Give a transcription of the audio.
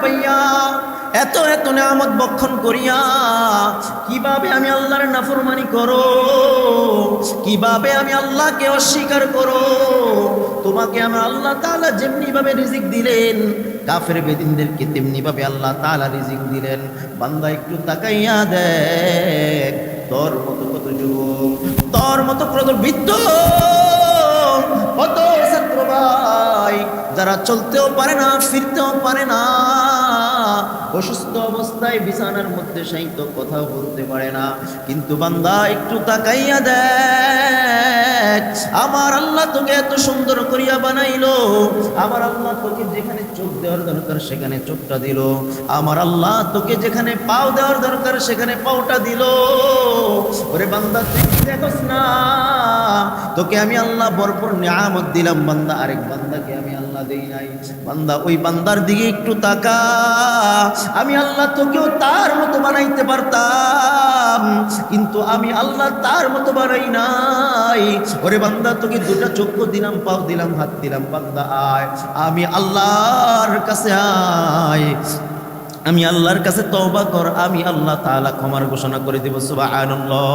পাইয়া এত এত নিয়ামত বক্ষণ করিয়া কিভাবে আমি আল্লাহর নাফরমানি করো, কিভাবে আমি আল্লাহকে অস্বীকার করো। তোমাকে আমার আল্লাহ তাআলা যেমনি ভাবে রিজিক দিলেন কাফের বেদিনদেরকে তেমনি ভাবে আল্লাহ তাআলা রিজিক দিলেন। বান্দা একটু তাকাইয়া দেখ, তোর মতো কত যুবক, তোর মতো কত বৃদ্ধ, কত ছাত্র ভাই যারা চলতেও পারে না, ফিরতেও পারে না, অসুস্থ অবস্থায় বিছানার মধ্যে শায়িত, কথা বলতে পারে না। কিন্তু বান্দা একটু তাকাইয়া দেখ, আমার আল্লাহ তোকে এত সুন্দর করিয়া বানাইলো, আমার আল্লাহ তোকে যেখানে চোখ দেওয়ার দরকার সেখানে চোখটা দিল, আমার আল্লাহ তোকে যেখানে পাও দেওয়ার দরকার সেখানে পাওটা দিল। ওরে বান্দা তুই দেখোস না, তোকে আমি আল্লাহ ভরপুর নিয়ামত দিলাম, বান্দা আরেক বান্দাকে আমি আল্লাহ দেই নাই। বান্দা ওই বান্দার দিকে একটু তাকা, আমি আল্লাহ তোকেও তার মতো বানাইতে পারতাম, কিন্তু আমি আল্লাহ তার মতো বানাই নাই। ওরে বান্দা তোকে দুটা চক্ষু দিলাম, পাও দিলাম, হাত দিলাম, বান্দা আয়, আমি আল্লাহর কাছে আয়, আমি আল্লাহর কাছে তওবা কর, আমি আল্লাহ তাআলা ক্ষমার ঘোষণা করে দেব। সুবহানাল্লাহ।